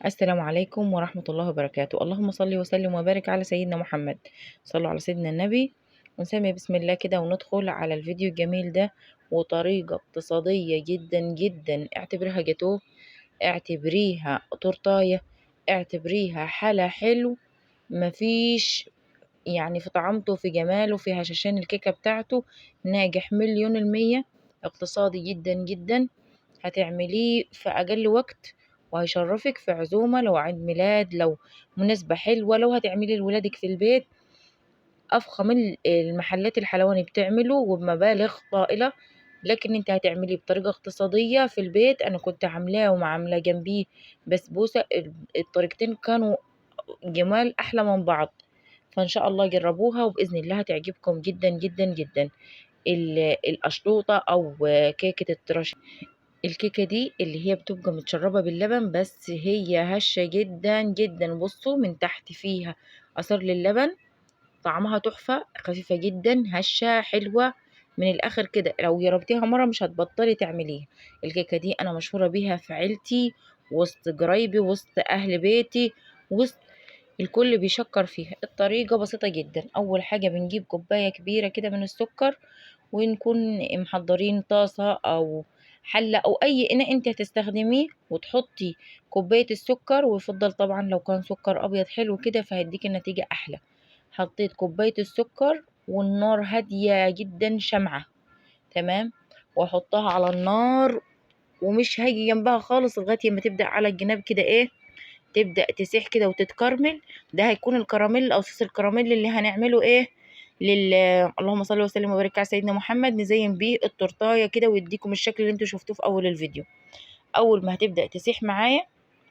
السلام عليكم ورحمة الله وبركاته. اللهم صل وسلم وبارك على سيدنا محمد. صلوا على سيدنا النبي ونسمي بسم الله كده وندخل على الفيديو الجميل ده. وطريقة اقتصادية جدا جدا، اعتبريها جاتوه، اعتبريها تورتاية، اعتبريها حلا حلو. مفيش يعني في طعامته في جماله في هشاشان الكيكة بتاعته، ناجح مليون المية، اقتصادي جدا جدا. هتعمليه في أقل وقت وهيشرفك في عزومة، لو عيد ميلاد، لو مناسبة حلوة، لو هتعملي لولادك في البيت. أفخم المحلات الحلواني بتعمله وبمبالغ طائلة، لكن انت هتعمليه بطريقة اقتصادية في البيت. أنا كنت عاملاه وعاملة جنبيه بسبوسة، الطريقتين كانوا جمال أحلى من بعض. فإن شاء الله جربوها وبإذن الله هتعجبكم جدا جدا جدا. القشطوطة أو كيكة التراش، الكيكة دي اللي هي بتبقى متشربة باللبن، بس هي هشة جدا جدا. بصوا من تحت فيها أثر للبن، طعمها تحفة، خفيفة جدا، هشة حلوة من الآخر كده. لو جربتيها مرة مش هتبطلي تعمليها. الكيكة دي أنا مشهورة بيها في عيلتي، وسط قرايبي، وسط أهل بيتي، وسط الكل بيشكر فيها. الطريقة بسيطة جدا. أول حاجة بنجيب كوباية كبيرة كده من السكر، ونكون محضرين طاسة أو حلة أو أي إناء أنت هتستخدميه، وتحطي كوباية السكر، ويفضل طبعا لو كان سكر أبيض حلو كده فهيديك النتيجة أحلى. حطيت كوباية السكر والنار هادية جدا، شمعة، تمام، واحطها على النار، ومش هاجي جنبها خالص لغاية ما تبدأ على الجناب كده ايه، تبدأ تسيح كده وتتكرمل. ده هيكون الكراميل أو صوص الكراميل اللي هنعمله ايه لل اللهم صل وسلم وبارك على سيدنا محمد، نزين بيه التورتايه كده ويديكم الشكل اللي انتوا شفتوه في أول الفيديو. أول ما هتبدأ تسيح معايا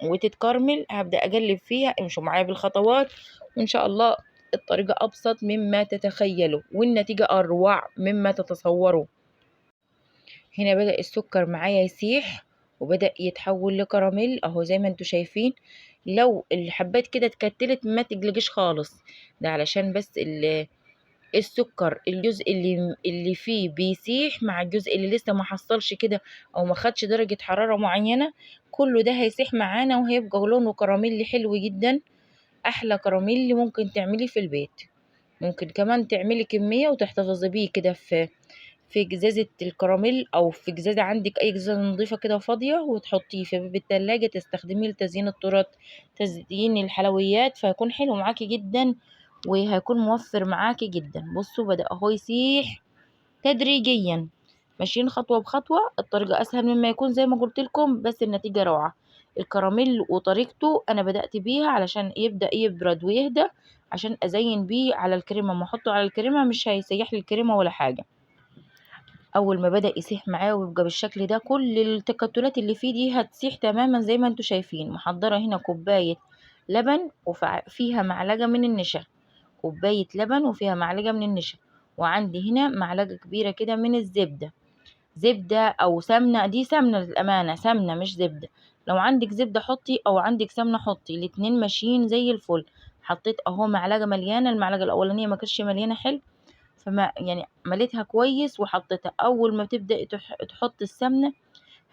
وتتكرمل هبدأ أقلب فيها. امشوا معايا بالخطوات وإن شاء الله الطريقة أبسط مما تتخيلوا والنتيجة أروع مما تتصوروا. هنا بدأ السكر معايا يسيح وبدأ يتحول لكراميل اهو زي ما انتوا شايفين. لو الحبات كده اتكتلت ما تقلقش خالص، ده علشان بس السكر الجزء اللي فيه بيسيح مع الجزء اللي لسه ما حصلش كده او ما خدش درجة حرارة معينة، كله ده هيسيح معانا وهيبقى لونه كراميل حلو جدا. احلى كراميل ممكن تعمليه في البيت. ممكن كمان تعملي كمية وتحتفظي بيه كده في جزازة الكراميل أو في جزازة عندك، أي جزازة نظيفة كده فاضية، وتحطيه في باب التلاجة تستخدميه لتزيين التورت، تزيين الحلويات، فهيكون حلو معاكي جدا وهيكون موفر معاكي جدا. بصوا بدأ اهو يسيح تدريجيا، ماشيين خطوة بخطوة. الطريقة أسهل مما يكون زي ما قلت لكم، بس النتيجة روعة. الكراميل وطريقته أنا بدأت بيها علشان يبدأ يبرد ويهدى، عشان أزين بيه على الكريمة. ما أحطه على الكريمة مش هيسيح لي الكريمة ولا حاجة. اول ما بدأ يسيح معاه ويبقى بالشكل ده، كل التكتلات اللي فيه دي هتسيح تماما زي ما انتوا شايفين. محضرة هنا كوباية لبن وفيها معلقة من النشا، كوباية لبن وفيها معلقة من النشا، وعندي هنا معلقة كبيرة كده من الزبدة، زبدة او سمنة، دي سمنة للأمانة، سمنة مش زبدة. لو عندك زبدة حطي او عندك سمنة حطي، الاتنين ماشيين زي الفل. حطيت اهو معلقة مليانة، المعلقة الاولانية ما كانتش مليانة حلو، فما يعني مليتها كويس وحطيتها. اول ما تبدأ تحط السمنة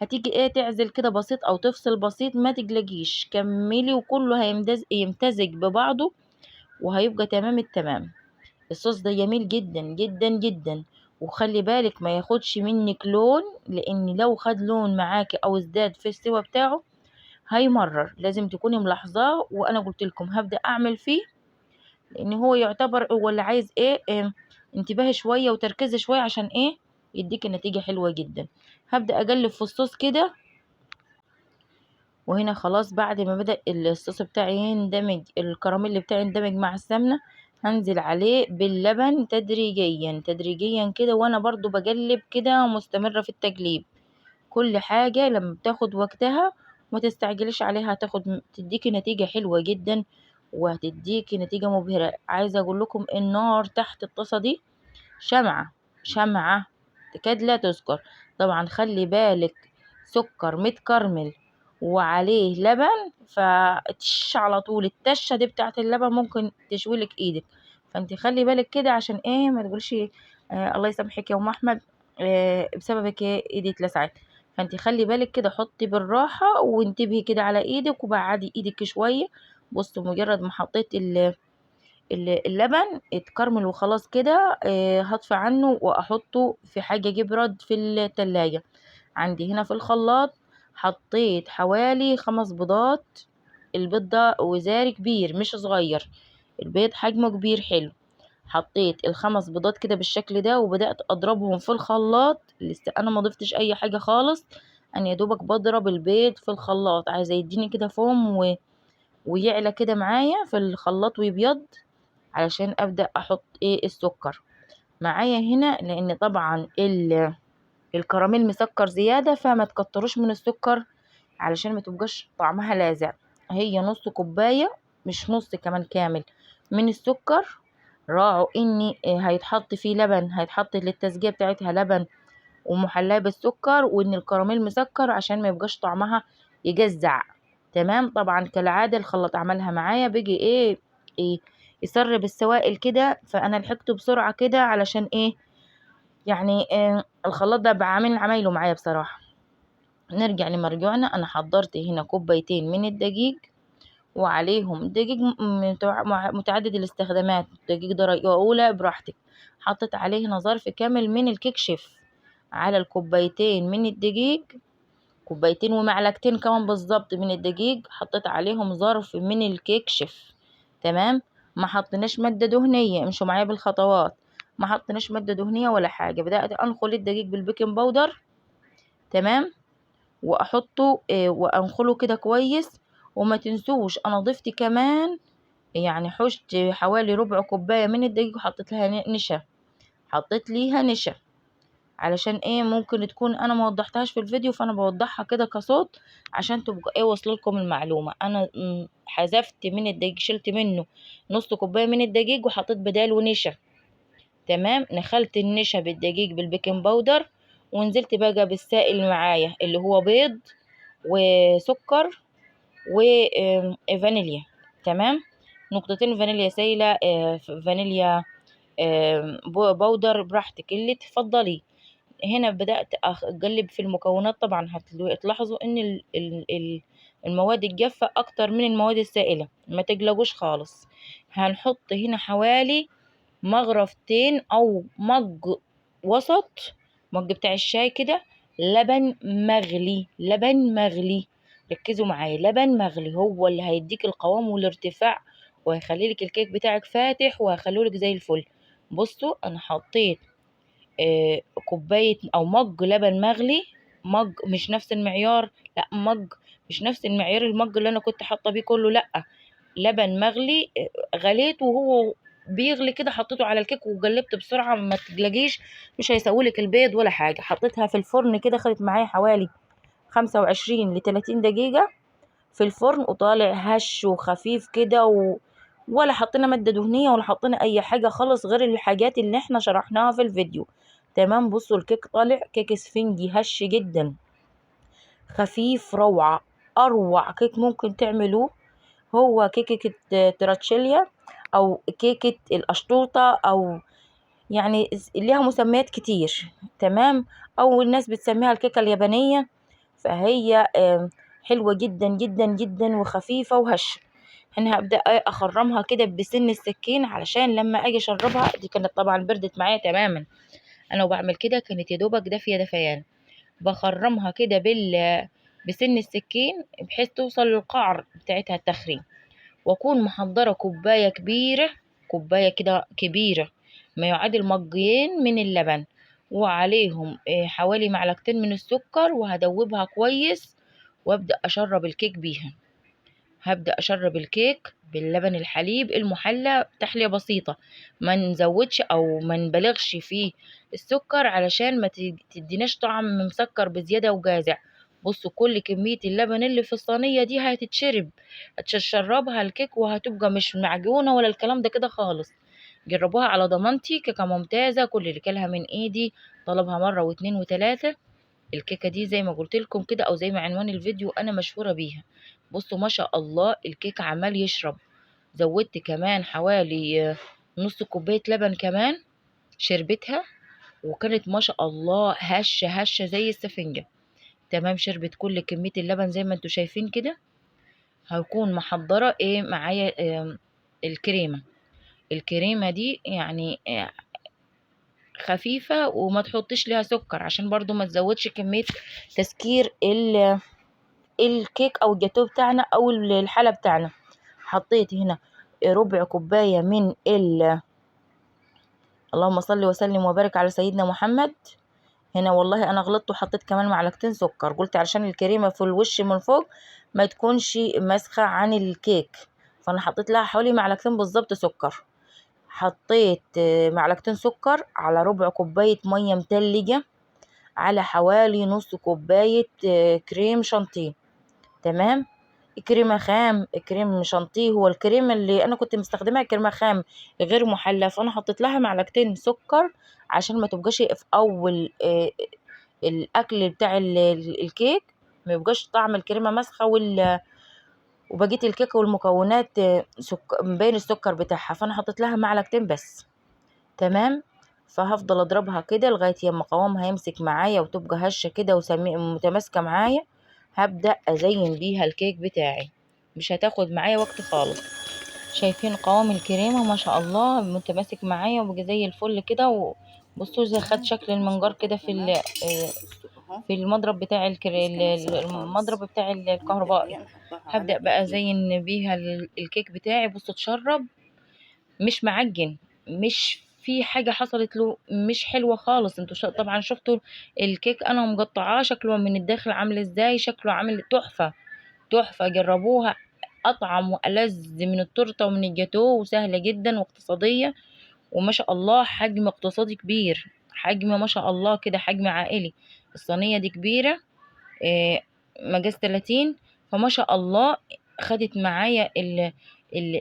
هتيجي ايه تعزل كده بسيط او تفصل بسيط، ما تقلقيش، كملي وكله يمتزج ببعضه وهيبقى تمام التمام. الصوص ده جميل جدا جدا جدا، وخلي بالك ما ياخدش منك لون، لان لو خد لون معاكي او ازداد في السوا بتاعه هيمرر. لازم تكوني ملاحظاه، وانا قلت لكم هبدأ اعمل فيه لان هو يعتبر هو اللي عايز ايه انتباه شوية وتركيز شوية عشان ايه يديك النتيجة حلوة جدا. هبدأ اقلب في الصوص كده. وهنا خلاص بعد ما بدأ الصوص بتاعي يندمج، الكراميل بتاعي يندمج مع السمنة، هنزل عليه باللبن تدريجيا تدريجيا كده، وانا برضو بقلب كده مستمرة في التقليب. كل حاجة لما بتاخد وقتها وما تستعجلش عليها، تديكي نتيجة حلوة جدا وهتديكي نتيجة مبهرة. عايزة اقول لكم النار تحت الطاسة دي شمعة، شمعة تكاد لا تذكر. طبعا خلي بالك سكر متكرمل وعليه لبن، فتش على طول التشة دي بتاعت اللبن ممكن تشويلك ايدك. فانت خلي بالك كده عشان ايه ما تقولش الله يسامحك يا ام احمد بسببك ايه ايدي اتلسعت. فانت خلي بالك كده، حطي بالراحة وانتبهي كده على ايدك وبعدي ايدك شوية. بصوا مجرد ما حطيت اللبن اتكرمل وخلاص كده، هطفي عنه واحطه في حاجة يبرد في التلاجة. عندي هنا في الخلاط حطيت حوالي 5 بيضات. البيض ده وزاري كبير مش صغير، البيض حجمه كبير حلو. حطيت ال5 بيضات كده بالشكل ده وبدأت اضربهم في الخلاط. لسه انا ما ضفتش اي حاجة خالص، انا يا دوبك بضرب البيض في الخلاط، عايزه يديني كده فوم ويعلى كده معايا في الخلاط ويبيض، علشان ابدأ احط السكر معايا هنا. لان طبعا الكراميل مسكر زيادة، فما تكتروش من السكر علشان ما تبقاش طعمها لاذع. هي نص كوباية، مش نص كمان، كامل من السكر. راعوا ان هيتحط فيه لبن، هيتحط للتسجية بتاعتها لبن ومحلاه بالسكر، وان الكراميل مسكر عشان ما يبقاش طعمها يجزع. تمام. طبعا كالعادة الخلاط عملها معايا بيجي إيه يسرب السوائل كده، فانا لحقته بسرعة كده علشان يعني الخلاط ده بعمل عمايله معايا بصراحة. نرجع لمرجوعنا. انا حضرت هنا كوبايتين من الدقيق، وعليهم دقيق متعدد الاستخدامات، دقيق درجة أولى براحتك. حطيت عليه هنا ظرف كامل من الكيك شيف على الكوبايتين من الدقيق، كوبايتين ومعلقتين كمان بالظبط من الدقيق، حطيت عليهم ظرف من الكيك شيف. تمام. ما حطيناش مادة دهنية، امشوا معايا بالخطوات. ما حطيناش مادة دهنية ولا حاجة. بدأت انخل الدقيق بالبيكنج باودر. تمام. واحطه وانخله كده كويس. وما تنسوش انا ضفت كمان، يعني حشت حوالي ربع كوباية من الدقيق وحطيت لها نشا، حطيت ليها نشا. علشان ممكن تكون انا ما وضحتهاش في الفيديو، فانا بوضحها كده كصوت عشان تبقى واصل لكم المعلومة. انا حذفت من الدقيق، شلت منه نص كوباية من الدقيق وحطيت بداله نشا. تمام. نخلت النشا بالدقيق بالبيكنج باودر، ونزلت بقى بالسائل معايا اللي هو بيض وسكر وفانيليا. تمام. نقطتين فانيليا سايلة، فانيليا باودر براحتك اللي تفضلي. هنا بدأت أقلب في المكونات. طبعا هتلاحظوا ان المواد الجافة اكتر من المواد السائلة، ما تقلقوش خالص. هنحط هنا حوالي مغرفتين او مج وسط، مج بتاع الشاي كده، لبن مغلي. لبن مغلي، ركزوا معايا، لبن مغلي هو اللي هيديك القوام والارتفاع، وهيخلي لك الكيك بتاعك فاتح وهيخلولك زي الفل. بصوا انا حطيت كوباية او مج لبن مغلي. مج مش نفس المعيار، لا مج مش نفس المعيار، المج اللي انا كنت حاطه بيه كله، لا، لبن مغلي. غليته وهو بيغلي كده، حطيته على الكيك وقلبت بسرعة، ما تقلقيش مش هيسويلك البيض ولا حاجة. حطيتها في الفرن كده، خدت معايا حوالي 25 ل 30 دقيقة في الفرن، وطالع هش وخفيف كده ولا حطينا مادة دهنية ولا حطينا اي حاجة خالص غير الحاجات اللي احنا شرحناها في الفيديو. تمام. بصوا الكيك طالع كيك اسفنجي هش جدا، خفيف، روعة. اروع كيك ممكن تعملوه هو كيكة تراتشيليا، او كيكة القشطوطة، او يعني ليها مسميات كتير. تمام. او الناس بتسميها الكيكة اليابانية. فهي حلوة جدا جدا جدا وخفيفة وهشة. انا هبدأ اخرمها كده بسن السكين علشان لما اجي اشربها. دي كانت طبعا بردت معايا تماما، انا وبعمل كده كانت يا دوبك دافية دفيان. بخرمها كده بسن السكين بحيث توصل للقعر بتاعتها التخريم. واكون محضرة كوباية كبيرة، كوباية كده كبيرة ما يعادل مجين من اللبن، وعليهم حوالي معلقتين من السكر، وهدوبها كويس وابدأ اشرب الكيك بيها. هبدأ اشرب الكيك باللبن الحليب المحلى تحلية بسيطة، ما نزودش او ما نبالغش فيه السكر علشان ما تديناش طعم مسكر بزيادة وجازع. بصوا كل كمية اللبن اللي في الصينية دي هتتشرب، هتشربها الكيك وهتبقى مش معجونة ولا الكلام ده كده خالص. جربوها على ضمانتي، كيكة ممتازة. كل اللي كلها من ايدي طلبها مرة واتنين وتلاتة. الكيكة دي زي ما قلت لكم كده، او زي ما عنوان الفيديو انا مشهورة بيها. بصوا ما شاء الله الكيك عمال يشرب. زودت كمان حوالي نص كوباية لبن كمان، شربتها، وكانت ما شاء الله هشة هشة زي السفنجة. تمام. شربت كل كمية اللبن زي ما انتوا شايفين كده. هكون محضرة ايه معايا الكريمة. الكريمة دي يعني خفيفة، وما تحطش ليها سكر عشان برضو ما تزودش كمية تسكير الكيك او الجاتو بتاعنا او الحلى بتاعنا. حطيت هنا ربع كوباية من اللهم صل وسلم وبارك على سيدنا محمد. هنا والله انا غلطت وحطيت كمان معلقتين سكر، قلت علشان الكريمة في الوش من فوق ما تكونش مسخة عن الكيك، فانا حطيت لها حوالي معلقتين بالظبط سكر. حطيت معلقتين سكر على ربع كوباية مية متلجة على حوالي نص كوباية كريم شانتيه. تمام. كريمة خام، كريم شانتيه هو الكريمة اللي انا كنت مستخدمها كريمة خام غير محلى، فانا حطيت لها معلقتين سكر عشان ما تبقاش في اول الاكل بتاع الكيك ما يبقاش طعم الكريمة مسخة وبقية الكيكة والمكونات مبين السكر بتاعها، فانا حطيت لها معلقتين بس. تمام. فهفضل اضربها كده لغاية لما قوامها يمسك معايا وتبقى هشة كده ومتماسكة معايا. هبدأ ازين بيها الكيك بتاعي، مش هتاخد معايا وقت خالص. شايفين قوام الكريمة ما شاء الله متماسك معايا وبقى زي الفل كده. وبصوا زي خد شكل المنجر كده في المضرب بتاع المضرب بتاع الكهربائي. هبدأ بقى ازين بيها الكيك بتاعي. بصوا اتشرب، مش معجن، مش في حاجة حصلت له مش حلوة خالص. انتوا طبعا شفتوا الكيك انا مقطعاه شكله من الداخل عامل ازاي، شكله عامل تحفة تحفة. جربوها، اطعم والذ من التورته ومن الجاتو، وسهلة جدا واقتصادية. وما شاء الله حجم اقتصادي كبير، حجم ما شاء الله كده حجم عائلي. الصينية دي كبيرة مقاس 30، فما شاء الله خدت معايا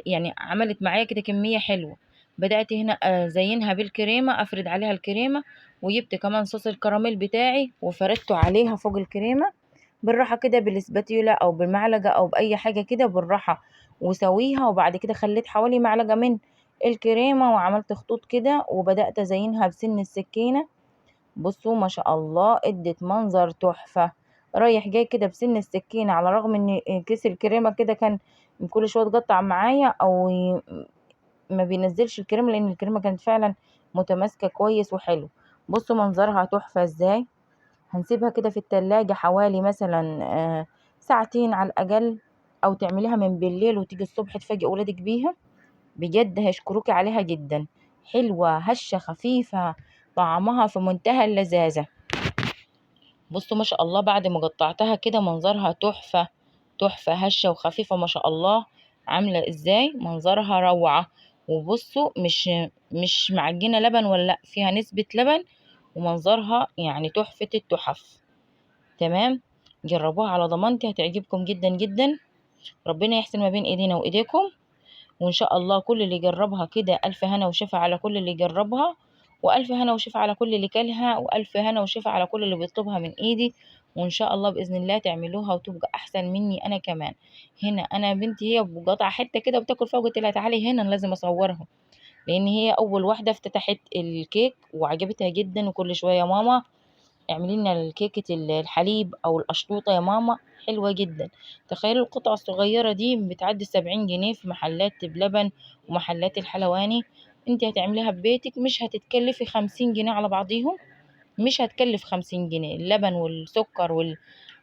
يعني عملت معايا كده كمية حلوة. بدأت هنا أزينها بالكريمة، أفرد عليها الكريمة، وجبت كمان صوص الكراميل بتاعي وفردته عليها فوق الكريمة بالراحة كده بالسباتيولا أو بالمعلقة أو بأي حاجة كده بالراحة، وسويها. وبعد كده خليت حوالي معلقة من الكريمة وعملت خطوط كده وبدأت أزينها بسن السكينة. بصوا ما شاء الله ادت منظر تحفة، رايح جاي كده بسن السكينة، على الرغم ان كيس الكريمة كده كان كل شوية تقطع معايا او ما بينزلش الكريمة، لان الكريمة كانت فعلا متماسكة كويس وحلو. بصوا منظرها تحفة ازاي. هنسيبها كده في التلاجة حوالي مثلا ساعتين على الاقل، او تعمليها من بالليل وتيجي الصبح تفاجئ ولادك بيها، بجد هيشكروكي عليها جدا. حلوة هشة خفيفة، طعمها في منتهى اللذاذة. بصوا ما شاء الله بعد ما قطعتها كده منظرها تحفة تحفة، هشة وخفيفة ما شاء الله. عاملة ازاي منظرها روعة. وبصوا مش معجنة لبن ولا لأ، فيها نسبة لبن، ومنظرها يعني تحفة التحف. تمام. جربوها على ضمانتي هتعجبكم جدا جدا. ربنا يحسن ما بين ايدينا وايديكم، وان شاء الله كل اللي يجربها كده الف هنا وشفا على كل اللي يجربها، والف هنا وشفا على كل اللي كلها، والف هنا وشفا على كل اللي بيطلبها من ايدي. وان شاء الله باذن الله تعملوها وتبقى احسن مني انا كمان. هنا انا بنتي هي بقطع حته كده وبتاكل فيها، قلت لها تعالي هنا أنا لازم اصورها، لان هي اول واحده افتتحت الكيك وعجبتها جدا. وكل شويه يا ماما اعملي لنا الكيكة الحليب او القشطوطة يا ماما، حلوة جدا. تخيلوا القطعة الصغيرة دي بتعدي 70 جنيه في محلات بلبن ومحلات الحلواني. انت هتعمليها ببيتك مش هتتكلفي 50 جنيه على بعضيهم، مش هتكلف 50 جنيه. اللبن والسكر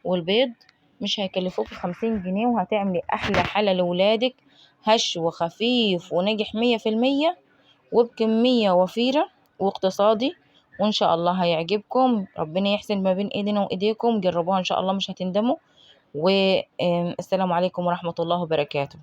والبيض مش هيكلفوك 50 جنيه، وهتعملي احلى حلا لولادك، هش وخفيف وناجح 100%، وبكمية وفيرة واقتصادي. وإن شاء الله هيعجبكم. ربنا يحسن ما بين إيدينا وإيديكم، جربوها إن شاء الله مش هتندموا. والسلام عليكم ورحمة الله وبركاته.